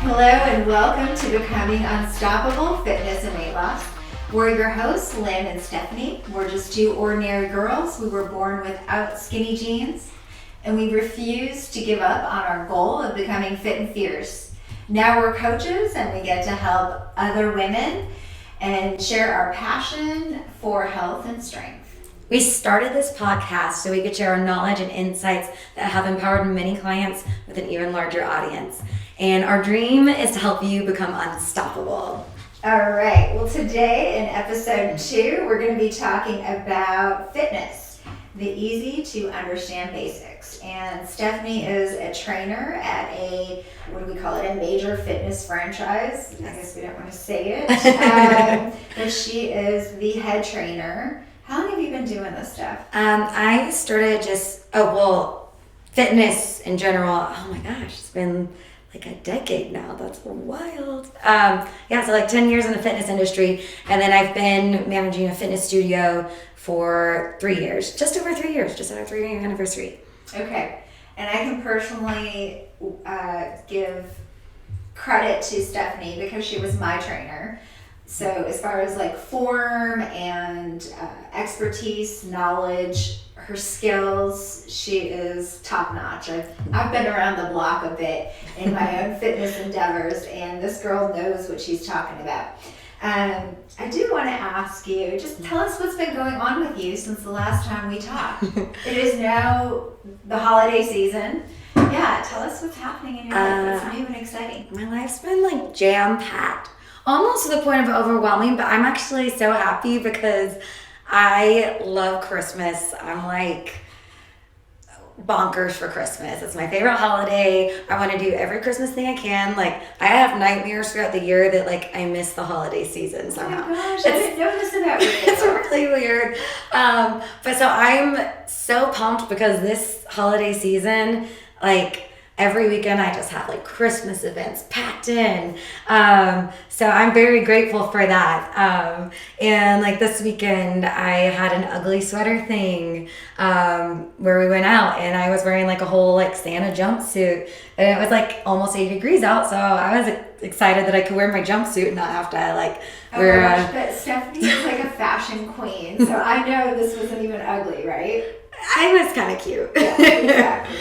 Hello and welcome to Becoming Unstoppable Fitness and Weight Loss. We're your hosts, Lynn and Stephanie. We're just two ordinary girls. We were born without skinny jeans, and we refuse to give up on our goal of becoming fit and fierce. Now we're coaches and we get to help other women and share our passion for health and strength. We started this podcast so we could share our knowledge and insights that have empowered many clients with an even larger audience. And our dream is to help you become unstoppable. All right, well today in episode 2, we're going to be talking about fitness, the easy to understand basics. And Stephanie is a trainer at a, what do we call it, a major fitness franchise. I guess we don't want to say it. But she is the head trainer. How long have you been doing this stuff? I started fitness in general. Oh my gosh, it's been like a decade now. That's wild. So like 10 years in the fitness industry. And then I've been managing a fitness studio for 3 years, just over 3 years, just at our 3-year anniversary. Okay. And I can personally give credit to Stephanie because she was my trainer. So as far as like form and expertise, knowledge, her skills, she is top notch. I've been around the block a bit in my own fitness endeavors, and this girl knows what she's talking about. I do want to ask you, just tell us what's been going on with you since the last time we talked. It is now the holiday season. Yeah, tell us what's happening in your life. What's new and exciting? My life's been like jam-packed. Almost to the point of overwhelming, but I'm actually so happy because I love Christmas. I'm like bonkers for Christmas. It's my favorite holiday. I want to do every Christmas thing I can. Like, I have nightmares throughout the year that like I miss the holiday season somehow. Oh my gosh, I didn't know this about you. It's really weird. But so I'm so pumped because this holiday season, like, every weekend I just have like Christmas events packed in. So I'm very grateful for that. And like this weekend I had an ugly sweater thing where we went out and I was wearing like a whole like Santa jumpsuit, and it was like almost 80 degrees out. So I was excited that I could wear my jumpsuit and not have to wear but Stephanie is like a fashion queen. So I know this wasn't even ugly, right? I was kind of cute. Yeah, exactly.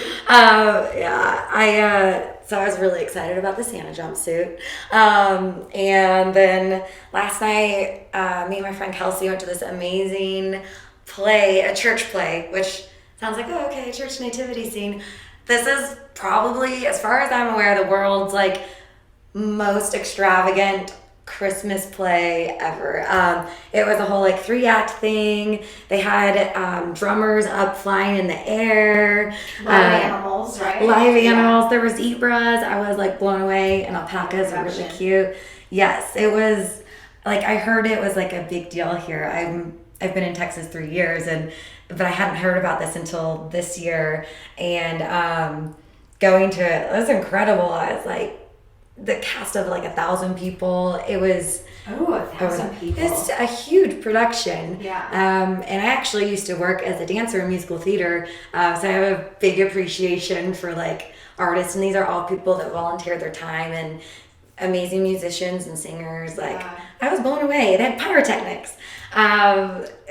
So I was really excited about the Santa jumpsuit. And then last night, me and my friend Kelsey went to this amazing play, a church play, which sounds like, oh, okay, church nativity scene. This is probably, as far as I'm aware, the world's like most extravagant Christmas play ever. It was a whole like 3-act thing. They had drummers up flying in the air. Live animals, right? Live animals. There was zebras. I was like blown away, and alpacas are really cute. Yes, it was like, I heard it was like a big deal here. I've been in Texas 3 years, but I hadn't heard about this until this year. And going to it was incredible. I was like, the cast of like 1,000 people. It was 1,000 people. It's a huge production. Yeah. And I actually used to work as a dancer in musical theater, so I have a big appreciation for like artists, and these are all people that volunteer their time and amazing musicians and singers. Like, yeah. I was blown away. They had pyrotechnics.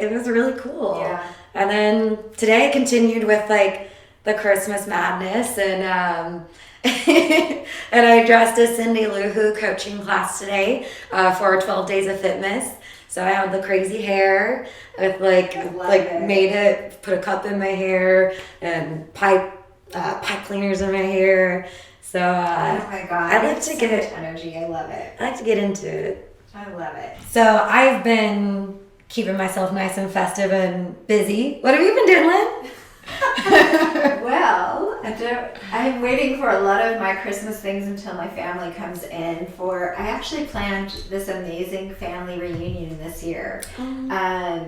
It was really cool. Yeah. And then today I continued with like the Christmas madness, and and I dressed as Cindy Lou Who coaching class today for our 12 days of fitness. So I had the crazy hair with put a cup in my hair and pipe cleaners in my hair. So oh my God, I like to get energy. I love it. I like to get into it. I love it. So I've been keeping myself nice and festive and busy. What have you been doing, Lynn? Well, I'm waiting for a lot of my Christmas things until my family comes in. I actually planned this amazing family reunion this year. I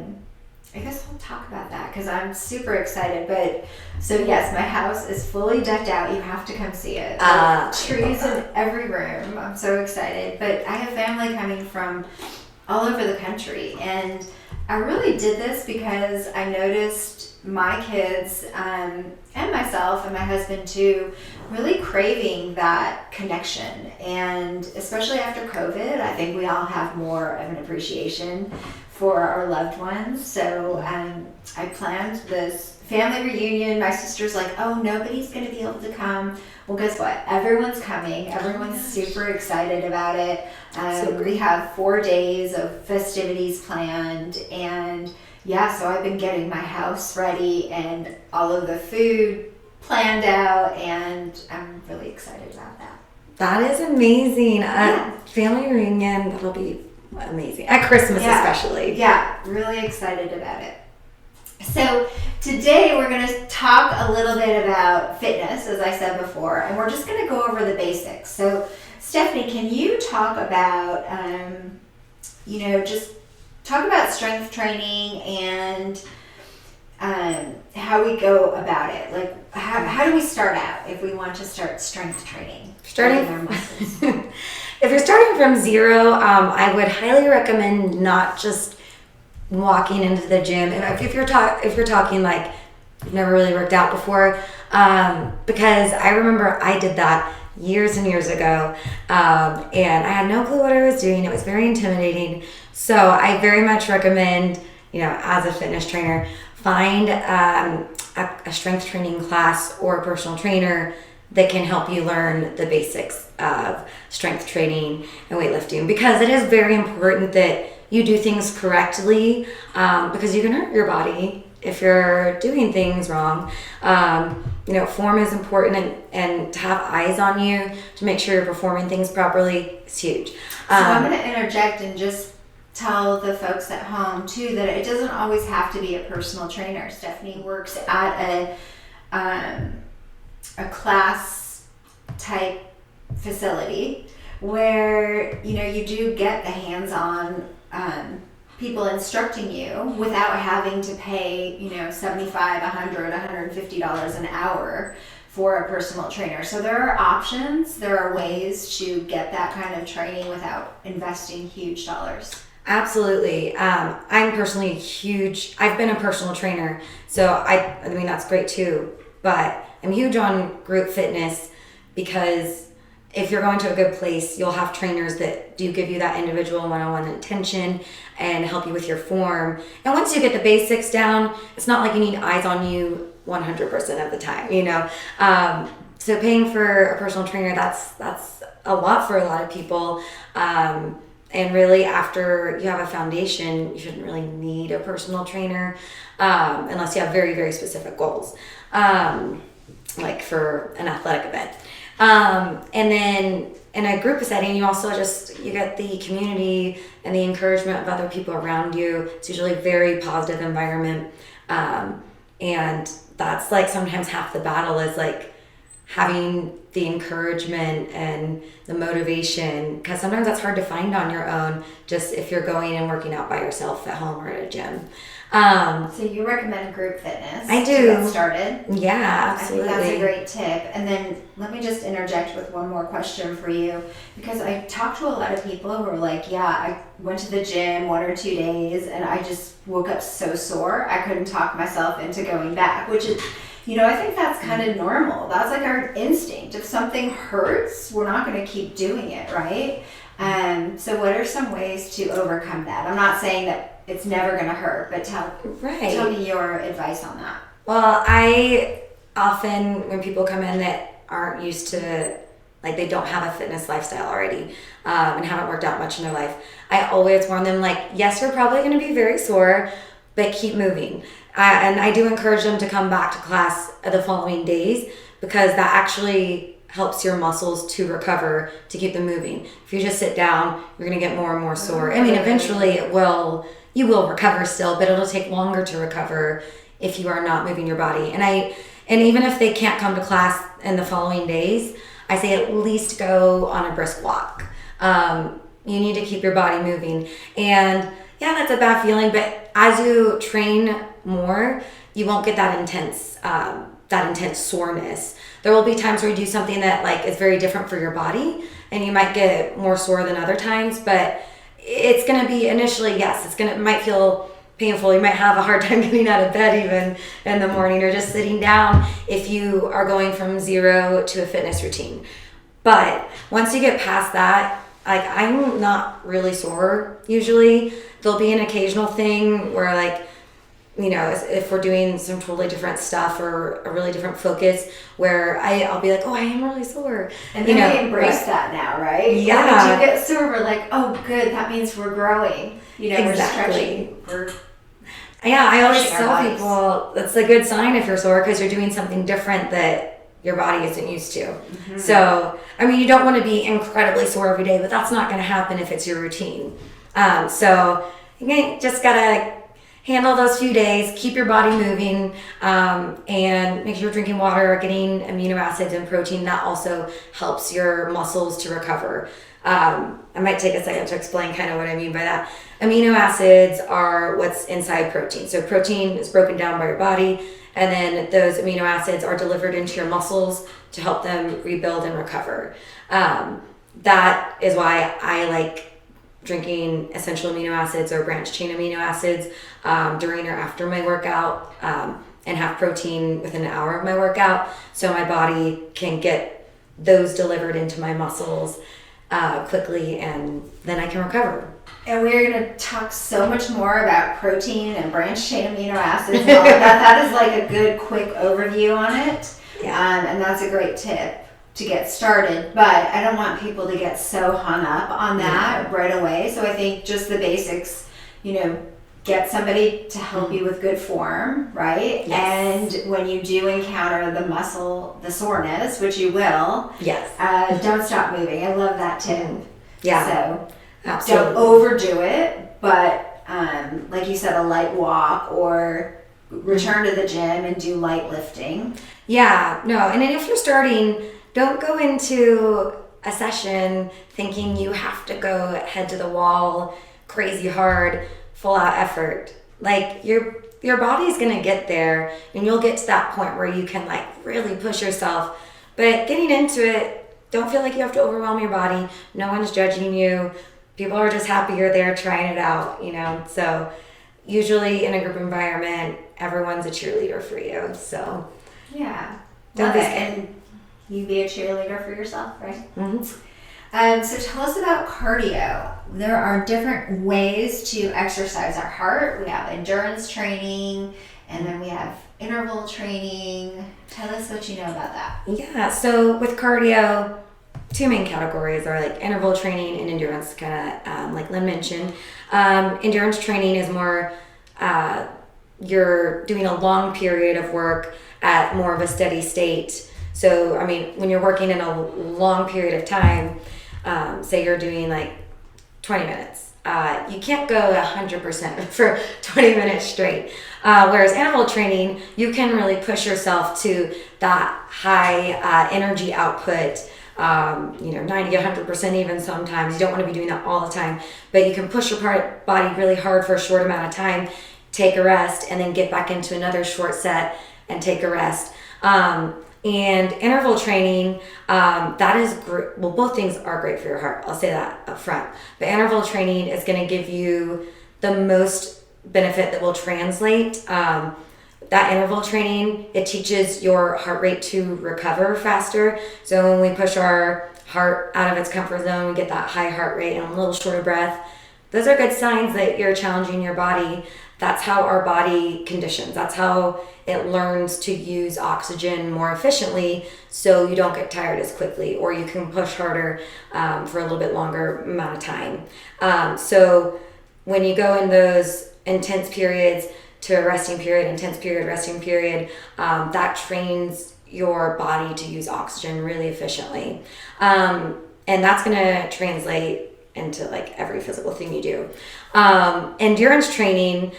guess we'll talk about that because I'm super excited. But so yes, my house is fully decked out. You have to come see it. Trees in every room. I'm so excited. But I have family coming from all over the country, and I really did this because I noticed my kids and myself and my husband too really craving that connection. And especially after COVID, I think we all have more of an appreciation for our loved ones. So I planned this family reunion. My sister's like, oh, nobody's going to be able to come. Well, guess what? Everyone's coming. Everyone's super excited about it. We have 4 days of festivities planned, and yeah, so I've been getting my house ready and all of the food planned out, and I'm really excited about that. That is amazing. Family reunion, that'll be amazing. At Christmas especially. Yeah, really excited about it. So today we're going to talk a little bit about fitness, as I said before, and we're just going to go over the basics. So Stephanie, can you talk about, just talk about strength training and how we go about it? Like, how do we start out if we want to start strength training? Starting our muscles. If you're starting from zero, I would highly recommend not just walking into the gym. If you're talking like you've never really worked out before, because I remember I did that years and years ago, and I had no clue what I was doing. It was very intimidating. So I very much recommend, as a fitness trainer, find a strength training class or a personal trainer that can help you learn the basics of strength training and weightlifting, because it is very important that you do things correctly, because you can hurt your body if you're doing things wrong. Form is important, and to have eyes on you to make sure you're performing things properly is huge. So I'm going to interject and just tell the folks at home too that it doesn't always have to be a personal trainer. Stephanie works at a class type facility where you do get the hands-on people instructing you without having to pay $75, $100, $150 an hour for a personal trainer. So there are options, there are ways to get that kind of training without investing huge dollars. Absolutely. I'm personally I've been a personal trainer, so I mean that's great too, but I'm huge on group fitness, because if you're going to a good place, you'll have trainers that do give you that individual one-on-one attention and help you with your form. And once you get the basics down, it's not like you need eyes on you 100% of the time, So paying for a personal trainer, that's a lot for a lot of people. And really, after you have a foundation, you shouldn't really need a personal trainer, unless you have very, very specific goals, like for an athletic event. And then in a group setting, you also you get the community and the encouragement of other people around you. It's usually a very positive environment. And that's like sometimes half the battle is like having the encouragement and the motivation, because sometimes that's hard to find on your own, just if you're going and working out by yourself at home or at a gym. So you recommend group fitness? I do. To get started? Yeah, absolutely. I think that's a great tip. And then let me just interject with one more question for you, because I talk to a lot of people who are like, yeah, I went to the gym 1 or 2 days and I just woke up so sore I couldn't talk myself into going back, which is, I think that's kind of normal. That's like our instinct. If something hurts, we're not going to keep doing it, right? So what are some ways to overcome that? I'm not saying that it's never going to hurt, but tell me your advice on that. Well, I often, when people come in that aren't used to, like they don't have a fitness lifestyle already, and haven't worked out much in their life, I always warn them, like, yes, you're probably going to be very sore, but keep moving. And I do encourage them to come back to class the following days, because that actually helps your muscles to recover, to keep them moving. If you just sit down, you're going to get more and more sore. I mean, eventually you will recover still, but it'll take longer to recover if you are not moving your body. And even if they can't come to class in the following days, I say at least go on a brisk walk. You need to keep your body moving. And yeah, that's a bad feeling, but as you train more, you won't get that intense soreness. There will be times where you do something that like is very different for your body, and you might get more sore than other times, but it's going to be initially, yes, it might feel painful. You might have a hard time getting out of bed even in the morning, or just sitting down if you are going from zero to a fitness routine. But once you get past that, like, I'm not really sore usually. There'll be an occasional thing where, like, you know, if we're doing some totally different stuff or a really different focus, where I'll be like, oh, I am really sore. And then we embrace that now, right? Yeah. When you get sore, we're like, oh, good, that means we're growing. You know, Exactly. We're stretching. Yeah, I always pushing our tell bodies. people that's a good sign if you're sore, because you're doing something different that your body isn't used to. Mm-hmm. So, I mean, you don't want to be incredibly sore every day, but that's not going to happen if it's your routine. So you just got to handle those few days, keep your body moving, and make sure you're drinking water, getting amino acids and protein. That also helps your muscles to recover. I might take a second to explain kind of what I mean by that. Amino acids are what's inside protein. So protein is broken down by your body, and then those amino acids are delivered into your muscles to help them rebuild and recover. That is why I like drinking essential amino acids or branched chain amino acids during or after my workout, and have protein within an hour of my workout, so my body can get those delivered into my muscles quickly, and then I can recover. And we're going to talk so much more about protein and branched chain amino acids and all of that. That is like a good quick overview on it. Yeah. And that's a great tip to get started. But I don't want people to get so hung up on that right away. So I think just the basics, you know, get somebody to help you with good form, right? Yes. And when you do encounter the soreness, which you will, Yes. don't stop moving. I love that tip. Yeah. So Absolutely. don't overdo it, but like you said, a light walk or return to the gym and do light lifting. Yeah, no, and then if you're starting, don't go into a session thinking you have to go head to the wall, crazy hard, full out effort. Like, your body's gonna get there, and you'll get to that point where you can like really push yourself. But getting into it, don't feel like you have to overwhelm your body. No one's judging you. People are just happy you're there trying it out, you know? So usually in a group environment, everyone's a cheerleader for you. So Yeah. Don't Love be it. scared. And you be a cheerleader for yourself, right? Mm-hmm. So tell us about cardio. There are different ways to exercise our heart. We have endurance training, and then we have interval training. Tell us what you know about that. Yeah, so with cardio, two main categories are like interval training and endurance, kind of like Lynn mentioned. Endurance training is more, you're doing a long period of work at more of a steady state. So, I mean, when you're working in a long period of time, say you're doing like 20 minutes, you can't go 100% for 20 minutes straight. Whereas interval training, you can really push yourself to that high energy output, 90, 100% even sometimes. You don't want to be doing that all the time, but you can push your body really hard for a short amount of time, take a rest, and then get back into another short set and take a rest. And interval training, that is great. Well, both things are great for your heart. I'll say that up front. But interval training is going to give you the most benefit that will translate. That interval training, it teaches your heart rate to recover faster. So when we push our heart out of its comfort zone, we get that high heart rate and a little shorter breath. Those are good signs that you're challenging your body. That's how our body conditions. That's how it learns to use oxygen more efficiently, so you don't get tired as quickly, or you can push harder for a little bit longer amount of time. So when you go in those intense periods to a resting period, intense period, resting period, that trains your body to use oxygen really efficiently. And that's going to translate into like every physical thing you do. Endurance training,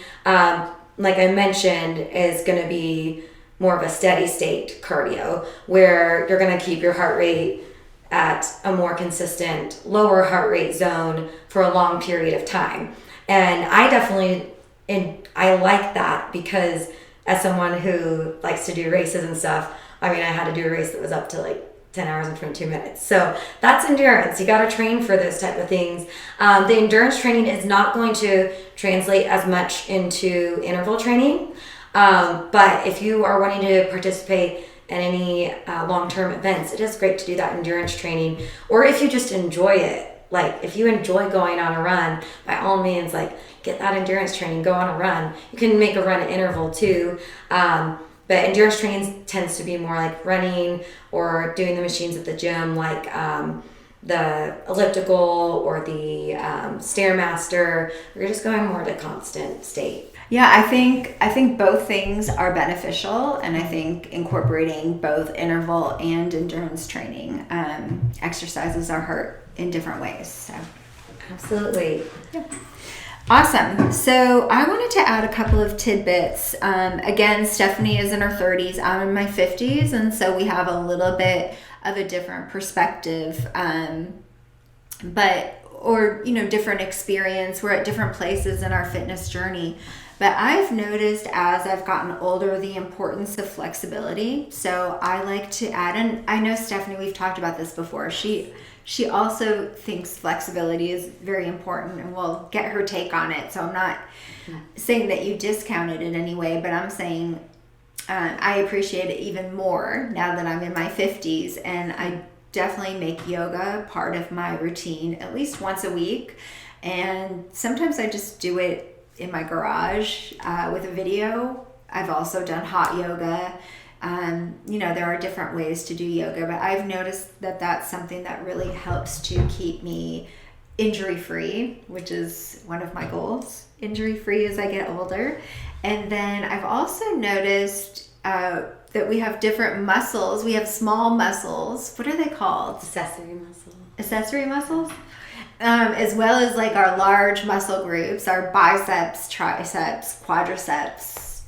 like I mentioned, is going to be more of a steady state cardio, where you're going to keep your heart rate at a more consistent lower heart rate zone for a long period of time. And I like that, because as someone who likes to do races and stuff, I mean, I had to do a race that was up to like 10 hours and 22 minutes. So that's endurance. You got to train for those type of things. The endurance training is not going to translate as much into interval training. But if you are wanting to participate in any long-term events, it is great to do that endurance training. Or if you just enjoy it, like if you enjoy going on a run, by all means, like get that endurance training, go on a run. You can make a run at interval too. But endurance training tends to be more like running or doing the machines at the gym, like the elliptical or the Stairmaster. You're just going more to constant state. Yeah, I think both things are beneficial, and I think incorporating both interval and endurance training exercises our heart in different ways. So, absolutely. Yeah. Awesome. So I wanted to add a couple of tidbits. Again, Stephanie is in her 30s. I'm in my 50s, and so we have a little bit of a different perspective, different experience. We're at different places in our fitness journey. But I've noticed as I've gotten older the importance of flexibility. So I like to add, and I know Stephanie, we've talked about this before. She also thinks flexibility is very important, and we'll get her take on it. So I'm not saying that you discount it in any way, but I'm saying I appreciate it even more now that I'm in my 50s, and I definitely make yoga part of my routine at least once a week. And sometimes I just do it in my garage with a video. I've also done hot yoga. There are different ways to do yoga, but I've noticed that that's something that really helps to keep me injury-free, which is one of my goals, injury-free as I get older. And then I've also noticed that we have different muscles. We have small muscles. What are they called? Accessory muscles. Accessory muscles? As well as like our large muscle groups, our biceps, triceps, quadriceps,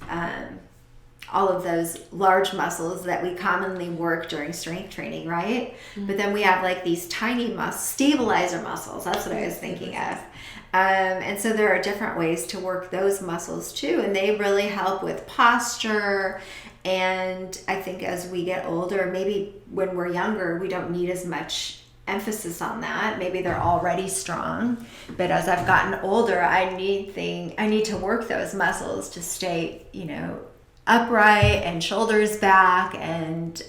all of those large muscles that we commonly work during strength training, right? Mm-hmm. But then we have like these tiny stabilizer muscles. That's what I was thinking of. And so there are different ways to work those muscles too, and they really help with posture. And I think as we get older, maybe when we're younger, we don't need as much emphasis on that. Maybe they're already strong, but as I've gotten older, I need to work those muscles to stay, upright and shoulders back, and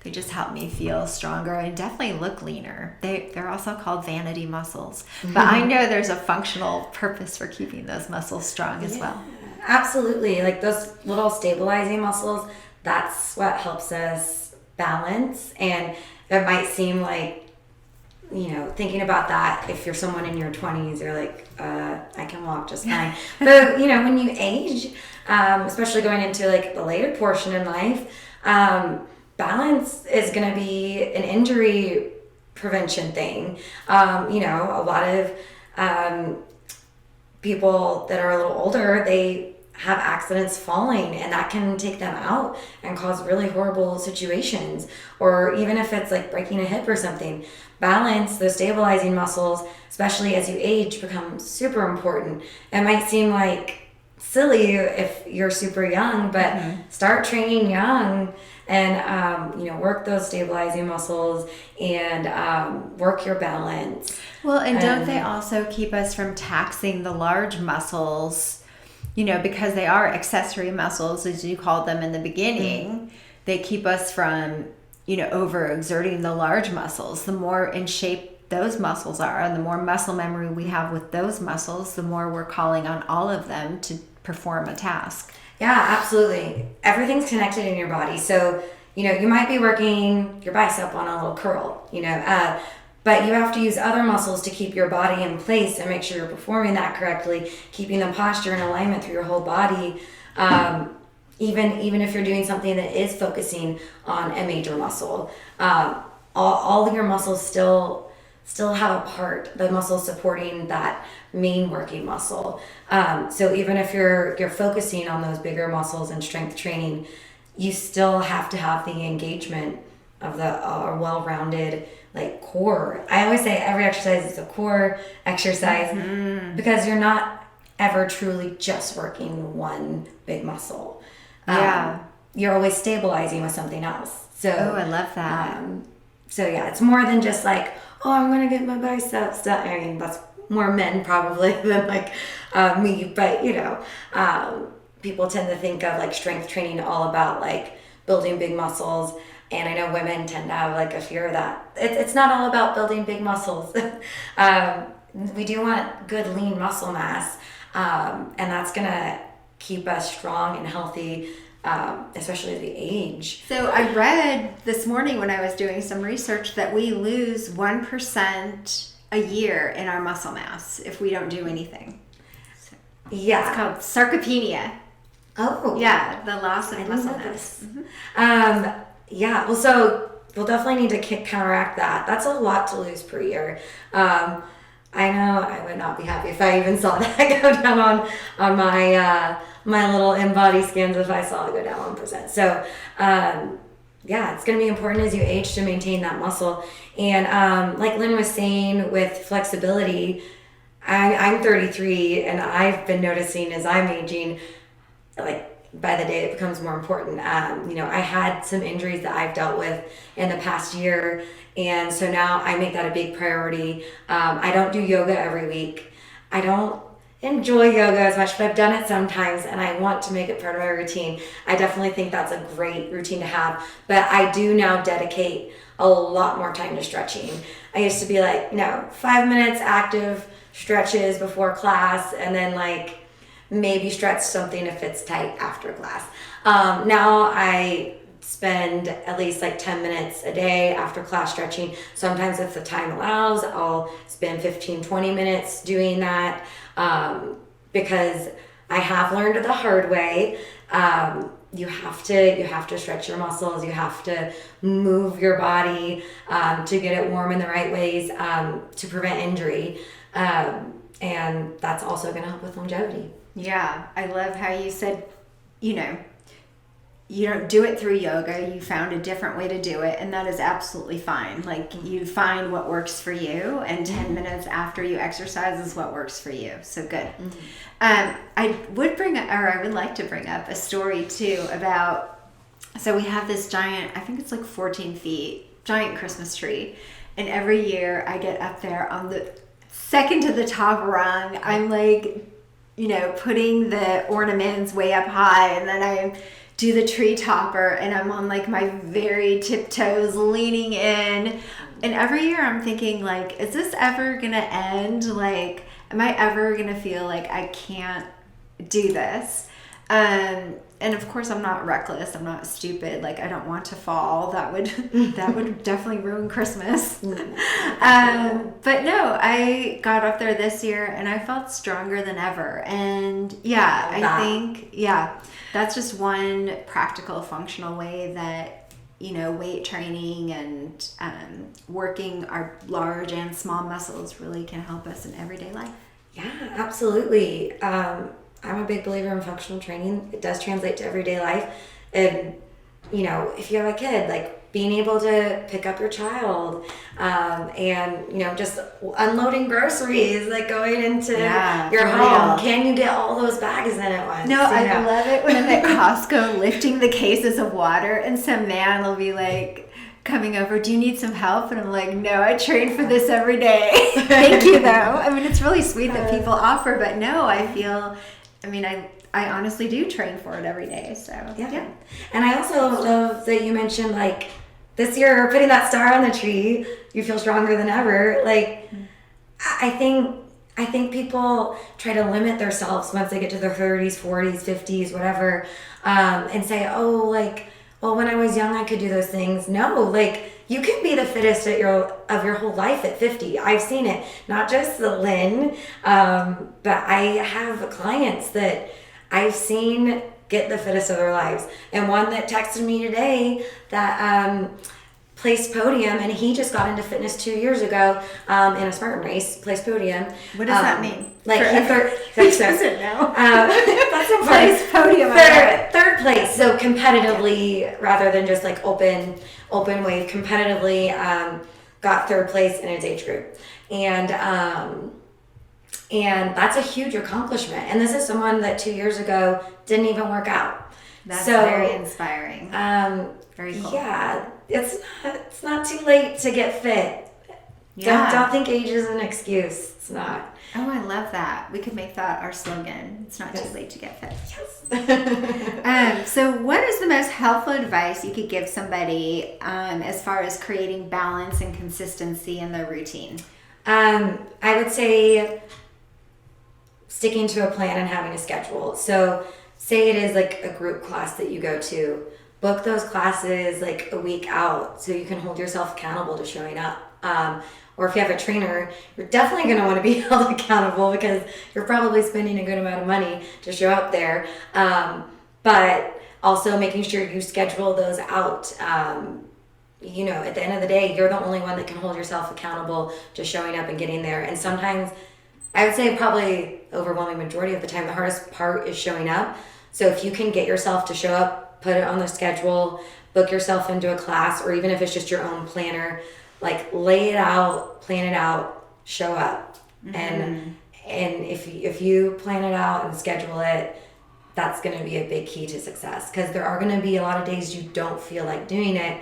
they just help me feel stronger and definitely look leaner. They're also called vanity muscles, but I know there's a functional purpose for keeping those muscles strong as well. Absolutely. Like those little stabilizing muscles, that's what helps us balance. And it might seem like, thinking about that, if you're someone in your 20s, you're like, I can walk just fine. But, when you age, especially going into like the later portion in life, balance is going to be an injury prevention thing. A lot of people that are a little older, they have accidents falling, and that can take them out and cause really horrible situations. Or even if it's like breaking a hip or something, balance, those stabilizing muscles, especially as you age, become super important. It might seem like silly if you're super young, but start training young and work those stabilizing muscles and work your balance. Well, and don't they also keep us from taxing the large muscles? Because they are accessory muscles, as you called them in the beginning, they keep us from, overexerting the large muscles. The more in shape those muscles are, and the more muscle memory we have with those muscles, the more we're calling on all of them to perform a task. Yeah, absolutely. Everything's connected in your body. So, you might be working your bicep on a little curl, but you have to use other muscles to keep your body in place and make sure you're performing that correctly, keeping the posture in alignment through your whole body. Even if you're doing something that is focusing on a major muscle, all of your muscles still have a part, the muscles supporting that main working muscle. So even if you're focusing on those bigger muscles and strength training, you still have to have the engagement of the well-rounded core. I always say every exercise is a core exercise because you're not ever truly just working one big muscle. You're always stabilizing with something else. So I love that. It's more than just I'm going to get my biceps done. I mean, that's more men probably than like me, but people tend to think of like strength training all about like building big muscles. And I know women tend to have like a fear of that. It's not all about building big muscles. We do want good lean muscle mass, and that's gonna keep us strong and healthy, especially as we age. So I read this morning when I was doing some research that we lose 1% a year in our muscle mass if we don't do anything. So Yeah. it's called sarcopenia. Oh. Yeah, the loss of I muscle didn't know mass. this. Mm-hmm. Yeah, well, so we'll definitely need to counteract that. That's a lot to lose per year. I know I would not be happy if I even saw that go down on my my little in-body scans if I saw it go down 1%. So, yeah, it's going to be important as you age to maintain that muscle. And like Lynn was saying with flexibility, I'm 33 and I've been noticing as I'm aging, like by the day it becomes more important. I had some injuries that I've dealt with in the past year, and so now I make that a big priority. I don't do yoga every week. I don't enjoy yoga as much, but I've done it sometimes and I want to make it part of my routine. I definitely think that's a great routine to have, but I do now dedicate a lot more time to stretching. I used to be like, 5 minutes active stretches before class, and then like maybe stretch something if it's tight after class. Now I spend at least like 10 minutes a day after class stretching. Sometimes if the time allows, I'll spend 15-20 minutes doing that, because I have learned the hard way. You have to stretch your muscles. You have to move your body to get it warm in the right ways, to prevent injury. And that's also going to help with longevity. Yeah, I love how you said, you don't do it through yoga. You found a different way to do it, and that is absolutely fine. Like, you find what works for you, and 10 minutes after you exercise is what works for you. So good. Mm-hmm. I would like to bring up a story too about, so we have this giant, I think it's like 14 feet, giant Christmas tree. And every year I get up there on the second to the top rung. I'm like, putting the ornaments way up high, and then I do the tree topper, and I'm on like my very tiptoes leaning in. And every year I'm thinking, like, is this ever gonna end? Like, am I ever gonna feel like I can't do this? And of course I'm not reckless, I'm not stupid, like I don't want to fall. That would definitely ruin Christmas. But no, I got up there this year and I felt stronger than ever. And I think that's just one practical, functional way that weight training and working our large and small muscles really can help us in everyday life. Yeah, absolutely. I'm a big believer in functional training. It does translate to everyday life. And, if you have a kid, like being able to pick up your child, and, just unloading groceries, like going into your home. Can you get all those bags in at once? No, I love it when I'm at Costco lifting the cases of water and some man will be like, coming over, do you need some help? And I'm like, no, I train for this every day. Thank you, though. I mean, it's really sweet that people offer, but no, I honestly do train for it every day. So yeah. And I also love that you mentioned, like, this year putting that star on the tree, you feel stronger than ever. Like, I think people try to limit themselves once they get to their 30s, 40s, 50s, whatever, and say, oh, like, well, when I was young, I could do those things. No, like, you can be the fittest of your whole life at 50. I've seen it, not just the Lynn, but I have clients that I've seen get the fittest of their lives. And one that texted me today that placed podium, and he just got into fitness 2 years ago in a Spartan race, placed podium. What does that mean? Like who doesn't know? That's important. Placed podium. Third place. So competitively, rather than just like open weight, competitively got third place in his age group, and that's a huge accomplishment. And this is someone that 2 years ago didn't even work out. That's very inspiring. Very cool. Yeah, it's not too late to get fit. Don't think age is an excuse. It's not. Oh, I love that. We could make that our slogan. It's not too late to get fit. Yes. So what is the most helpful advice you could give somebody as far as creating balance and consistency in their routine? I would say sticking to a plan and having a schedule. So say it is like a group class that you go to, book those classes like a week out so you can hold yourself accountable to showing up. Or if you have a trainer, you're definitely going to want to be held accountable because you're probably spending a good amount of money to show up there. But also making sure you schedule those out. You know, at the end of the day, you're the only one that can hold yourself accountable to showing up and getting there. And sometimes, I would say probably overwhelming majority of the time, the hardest part is showing up. So if you can get yourself to show up, put it on the schedule, book yourself into a class, or even if it's just your own planner, like lay it out, plan it out, show up. Mm-hmm. And if you plan it out and schedule it, that's going to be a big key to success, because there are going to be a lot of days you don't feel like doing it,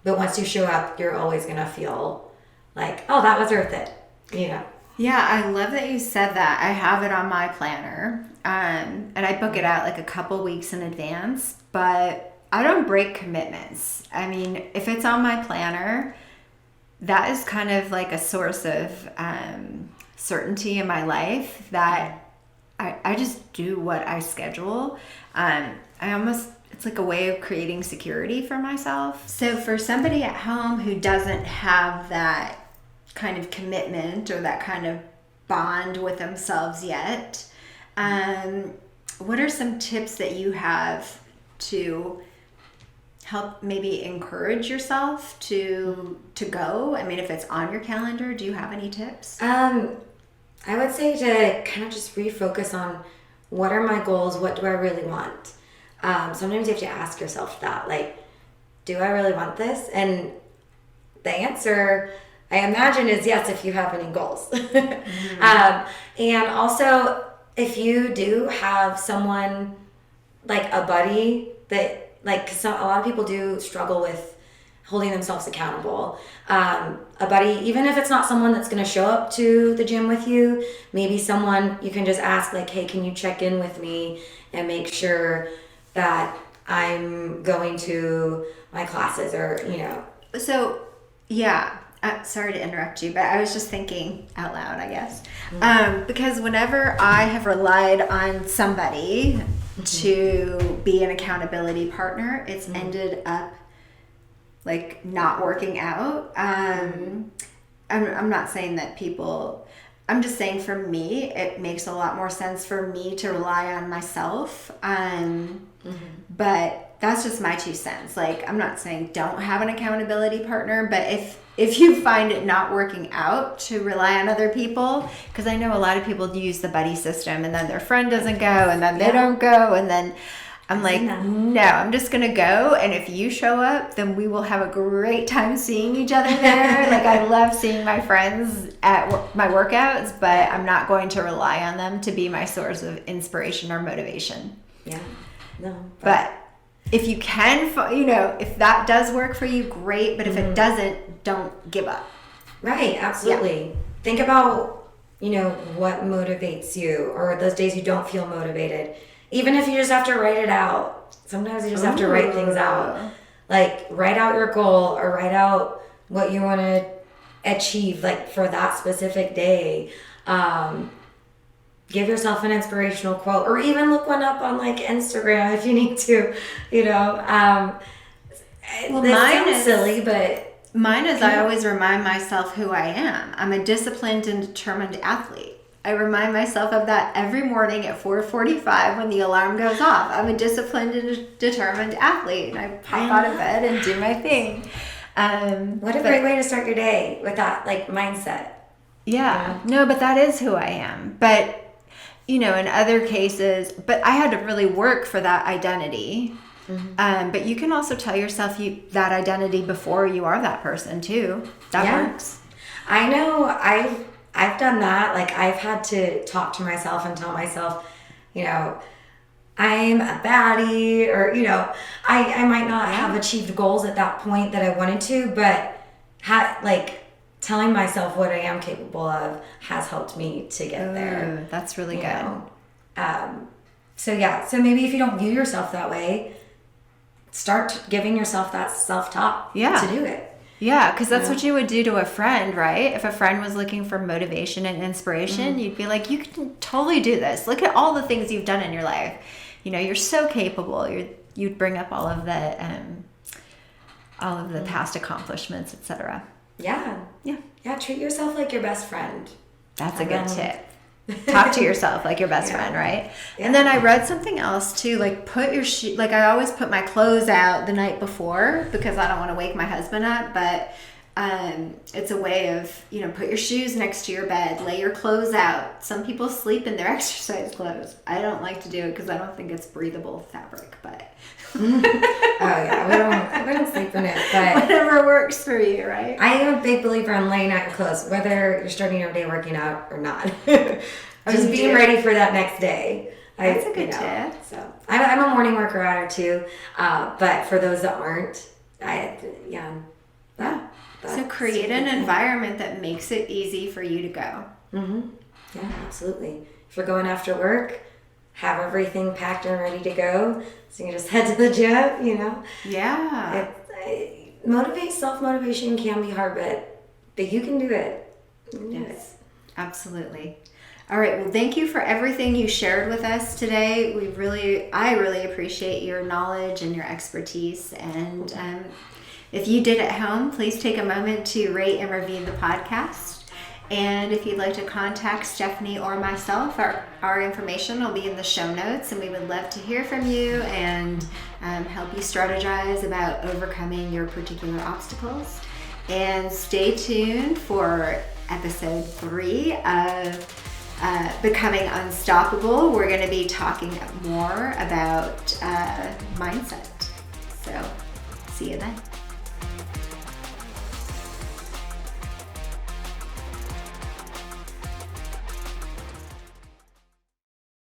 but once you show up, you're always going to feel like, oh, that was worth it, you know. Yeah, I love that you said that. I have it on my planner, and I book it out like a couple weeks in advance, but I don't break commitments. I mean, if it's on my planner, that is kind of like a source of certainty in my life that I just do what I schedule. It's like a way of creating security for myself. So for somebody at home who doesn't have that kind of commitment or that kind of bond with themselves yet, what are some tips that you have to help maybe encourage yourself to go? I mean, if it's on your calendar, do you have any tips? I would say to kind of just refocus on what are my goals, what do I really want? Sometimes you have to ask yourself that, like, do I really want this? And the answer, I imagine, is yes, if you have any goals. Mm-hmm. And also, if you do have someone, like a buddy that, like, cause a lot of people do struggle with holding themselves accountable. A buddy, even if it's not someone that's going to show up to the gym with you, maybe someone you can just ask, like, hey, can you check in with me and make sure that I'm going to my classes, or, you know. So, yeah. Sorry to interrupt you, but I was just thinking out loud, I guess. Mm-hmm. Because whenever I have relied on somebody to be an accountability partner, it's ended up like not working out. I'm not saying that people, I'm just saying for me, it makes a lot more sense for me to rely on myself. But that's just my 2 cents. Like, I'm not saying don't have an accountability partner, but if you find it not working out, to rely on other people, because I know a lot of people use the buddy system and then their friend doesn't go and then they don't go, and then I'm like, no, I'm just going to go, and if you show up, then we will have a great time seeing each other there. Like, I love seeing my friends at my workouts, but I'm not going to rely on them to be my source of inspiration or motivation. Yeah. No. But if you can, if that does work for you, great. But if it doesn't, don't give up. Right. Absolutely. Yeah. Think about, what motivates you, or those days you don't feel motivated. Even if you just have to write it out. Sometimes you just have to write things out. Like, write out your goal, or write out what you want to achieve, like, for that specific day. Give yourself an inspirational quote, or even look one up on, like, Instagram if you need to, Well, mine is silly, but mine is I always remind myself who I am. I'm a disciplined and determined athlete. I remind myself of that every morning at 4:45 when the alarm goes off. I'm a disciplined and determined athlete, and I pop out of bed and do my thing. What a great way to start your day, with that, like, mindset. Yeah. No, but that is who I am. But in other cases, but I had to really work for that identity. Mm-hmm. But you can also tell yourself that identity before you are that person too. That works. I know I've done that. Like, I've had to talk to myself and tell myself, I'm a baddie, or, I might not have achieved goals at that point that I wanted to, but telling myself what I am capable of has helped me to get there. Ooh, that's really you good. know? So maybe if you don't view yourself that way, start giving yourself that self-talk to do it. Yeah, because that's what you would do to a friend, right? If a friend was looking for motivation and inspiration, you'd be like, you can totally do this. Look at all the things you've done in your life. You know, you're so capable. You'd bring up all of the past accomplishments, etc. Yeah. Treat yourself like your best friend. That's a good tip. Talk to yourself like your best friend, right? And then I read something else too, like put your like I always put my clothes out the night before because I don't want to wake my husband up, but it's a way of, you know, put your shoes next to your bed, lay your clothes out. Some people sleep in their exercise clothes. I don't like to do it because I don't think it's breathable fabric, but we don't sleep in it, but whatever works for you, right? I am a big believer in laying out your clothes, whether you're starting your day working out or not. Just being ready for that next day. That's a good tip. So I'm a morning worker outer too, but for those that aren't, So create an environment that makes it easy for you to go. Yeah, absolutely. If you're going after work, have everything packed and ready to go, so you can just head to the gym, you know? Yeah. Self-motivation can be hard, but you can do it. Yes, absolutely. All right, well, thank you for everything you shared with us today. I really appreciate your knowledge and your expertise. And if you did at home, please take a moment to rate and review the podcast. And if you'd like to contact Stephanie or myself, our information will be in the show notes, and we would love to hear from you and help you strategize about overcoming your particular obstacles. And stay tuned for episode 3 of Becoming Unstoppable. We're going to be talking more about mindset. So see you then.